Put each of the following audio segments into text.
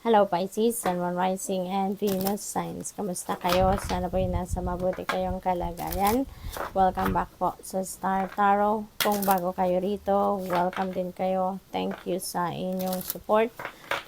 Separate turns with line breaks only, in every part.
Hello Pisces, Sun, Moon, Rising, and Venus signs. Kamusta kayo? Sana po nasa mabuti kayong kalagayan. Welcome back po sa Star Tarot. Kung bago kayo rito, welcome din kayo. Thank you sa inyong support.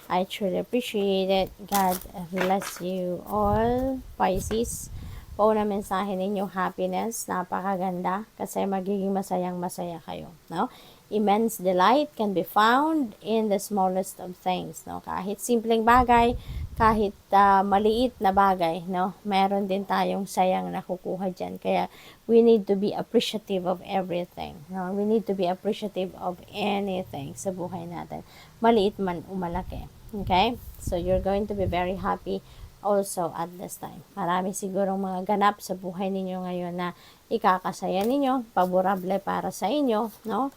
I truly appreciate it. God bless you all, Pisces. Pauna mensahe ninyo, happiness, napakaganda kasi magiging masayang-masaya kayo, no? Immense delight can be found in the smallest of things, no? Kahit simpleng bagay, kahit maliit na bagay, no? Meron din tayong sayang nakukuha dyan. Kaya we need to be appreciative of everything, no? We need to be appreciative of anything sa buhay natin, maliit man o malaki. Okay? So you're going to be very happy also at this time. Marami sigurong mga ganap sa buhay ninyo ngayon na ikakasaya ninyo, favorable para sa inyo, no?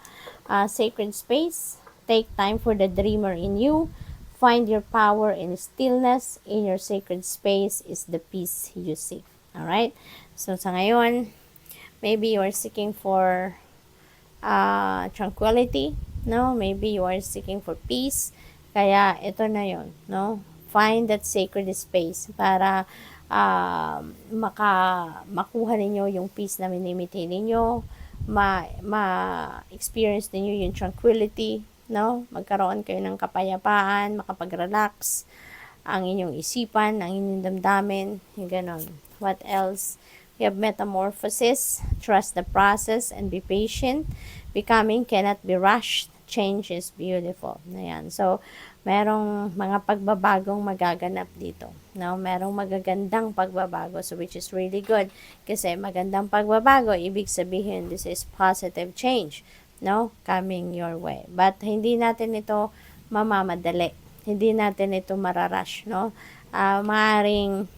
Sacred space, take time for the dreamer in you. Find your power in stillness. In your sacred space is the peace you seek. Alright? So sa ngayon, maybe you are seeking for tranquility, no? Maybe you are seeking for peace. Kaya ito na yon, no? Find that sacred space para makuha ninyo yung peace na minimiti ninyo, ma-experience ninyo yung tranquility, no? Magkaroon kayo ng kapayapaan, makapag-relax ang inyong isipan, ang inyong damdamin, yung ganon. What else? We have metamorphosis, trust the process and be patient. Becoming cannot be rushed. Change is beautiful. Ayan. So, merong mga pagbabagong magaganap dito. No? Merong magagandang pagbabago, so which is really good. Kasi magandang pagbabago, ibig sabihin, this is positive change, no? Coming your way. But hindi natin ito mamamadali. Hindi natin ito mararush, no? Maaring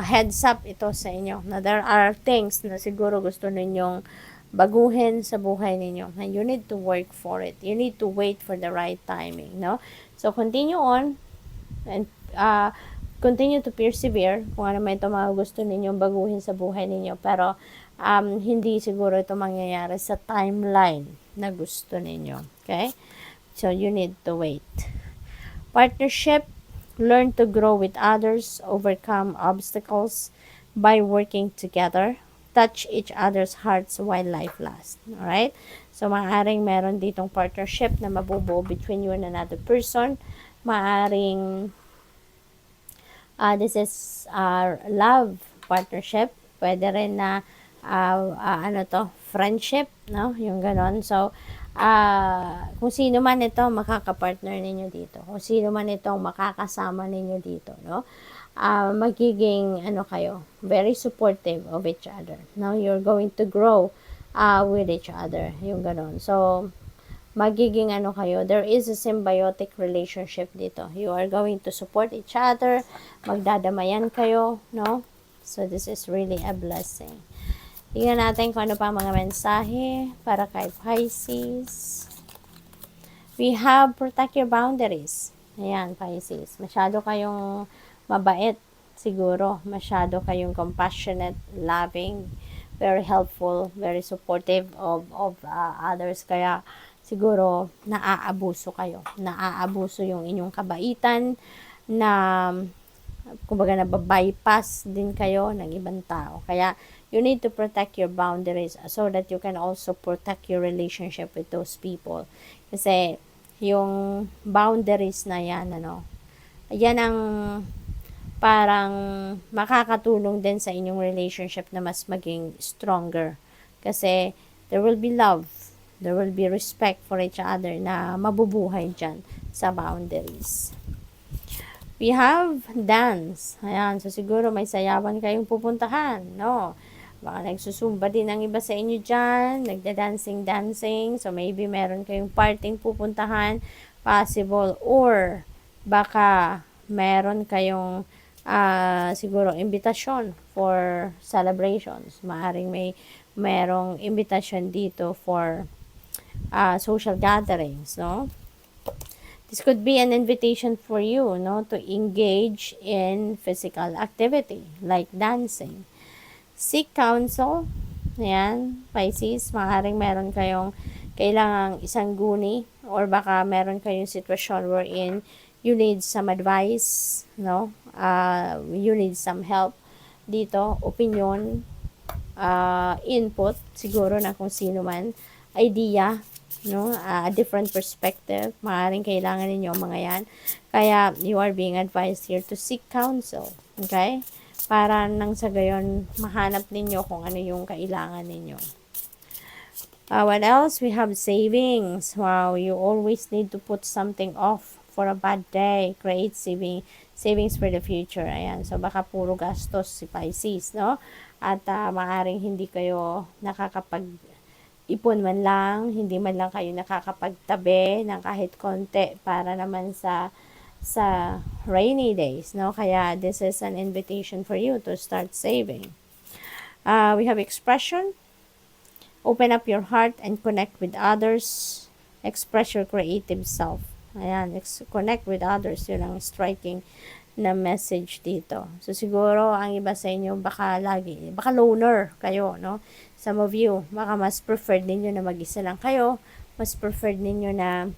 heads up ito sa inyo na there are things na siguro gusto ninyong baguhin sa buhay ninyo. And you need to work for it. You need to wait for the right timing, no? So, continue on and continue to persevere kung ano may ito mga gusto ninyong baguhin sa buhay ninyo. Pero, hindi siguro ito mangyayari sa timeline na gusto ninyo. Okay? So, you need to wait. Partnership, learn to grow with others, overcome obstacles by working together. Touch each other's hearts while life lasts. Alright? So, maaaring meron ditong partnership na mabubuo between you and another person. Maaaring this is love partnership. Pwede rin na friendship, no? Yung ganon. So, kung sino man ito makaka-partner ninyo dito. Kung sino man itong makakasama ninyo dito, no? Magiging kayo, very supportive of each other. Now you're going to grow with each other, yung ganon. So magiging kayo, there is a symbiotic relationship dito. You are going to support each other, magdadamayan kayo, no? So this is really a blessing. Tingnan natin kung ano pa mga mensahe para kay Pisces. We have protect your boundaries. Ayan, Pisces. Masyado kayong mabait siguro, masyado kayong compassionate, loving, very helpful, very supportive of others, kaya siguro naaabuso kayo, naaabuso yung inyong kabaitan, na kumbaga nababypass din kayo ng ibang tao. Kaya you need to protect your boundaries so that you can also protect your relationship with those people. Kasi yung boundaries na yan, yan ang parang makakatulong din sa inyong relationship na mas maging stronger. Kasi there will be love, there will be respect for each other na mabubuhay dyan sa boundaries. We have dance. Ayan, so siguro may sayawan kayong pupuntahan, no? Baka nagsusumba din ang iba sa inyo dyan, nagda-dancing. So maybe meron kayong parting pupuntahan, possible. Or baka meron kayong siguro invitation for celebrations. Maaring merong invitation dito for social gatherings, no? This could be an invitation for you, no, to engage in physical activity like dancing. Seek counsel. Ayan, Pisces, maaring meron kayong kailangang isang guni or baka meron kayong sitwasyon wherein you need some advice, no? You need some help dito, opinion, input, siguro na kung sino man, idea, no? A different perspective, maaaring kailangan ninyo ang mga yan. Kaya, you are being advised here to seek counsel, okay? Para nang sa gayon, mahanap ninyo kung ano yung kailangan ninyo. What else? We have savings. Wow, you always need to put something off for a bad day. Create savings for the future. Ayan. So, baka puro gastos si Pisces, no? At maaring hindi kayo nakakapag-ipon man lang, hindi man lang kayo nakakapagtabi ng kahit konti para naman sa rainy days, no? Kaya, this is an invitation for you to start saving. We have expression. Open up your heart and connect with others. Express your creative self. Ayan, connect with others. Yun ang striking na message dito. So, siguro, ang iba sa inyo, baka loner kayo, no? Some of you, baka mas preferred ninyo na mag-isa lang kayo. Mas preferred ninyo na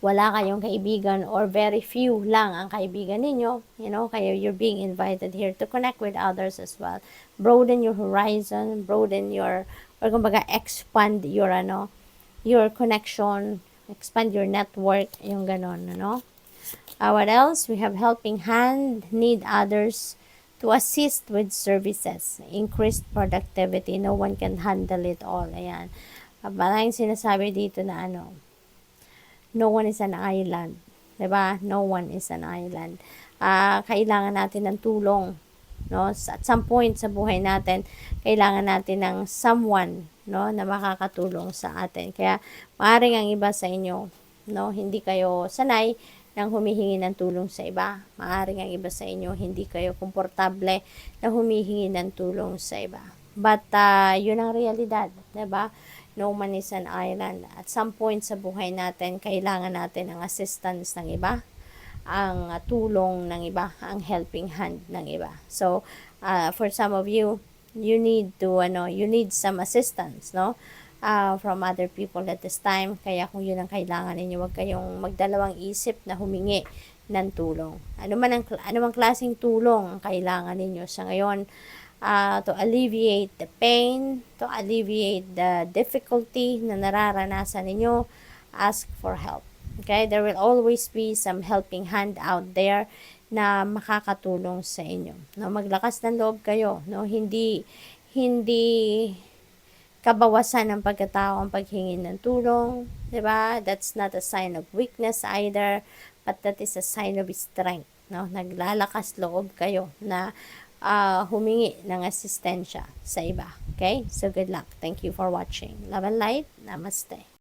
wala kayong kaibigan or very few lang ang kaibigan ninyo, kaya you're being invited here to connect with others as well. Broaden your horizon, broaden your, or kumbaga expand your, your connection, expand your network, yung ganon, what else? We have helping hand, need others to assist with services, increased productivity, no one can handle it all, ayan. Maraming sinasabi dito na no one is an island. Diba? No one is an island. Kailangan natin ng tulong. No? At some point sa buhay natin, kailangan natin ng someone, no, na makakatulong sa atin. Kaya, maaaring ang iba sa inyo, no, hindi kayo sanay ng humihingi ng tulong sa iba. Maaaring ang iba sa inyo, hindi kayo komportable na humihingi ng tulong sa iba. But, yun ang realidad. Diba? No man is an island. At some point sa buhay natin, kailangan natin ang assistance ng iba, ang tulong ng iba, ang helping hand ng iba. So, for some of you, you need some assistance, no? From other people at this time. Kaya kung yun ang kailangan ninyo, huwag kayong magdalawang isip na humingi ng tulong. Ano mang klaseng tulong ang kailangan ninyo sa ngayon, to alleviate the pain, to alleviate the difficulty na nararanasan ninyo, ask for help. Okay? There will always be some helping hand out there na makakatulong sa inyo. No, maglakas ng loob kayo, no? Hindi kabawasan ng pagkatao ang paghingi ng tulong, 'di ba? That's not a sign of weakness either, but that is a sign of strength, no? Naglalakas loob kayo na humingi ng asistensya sa iba. Okay? So, good luck. Thank you for watching. Love and light. Namaste.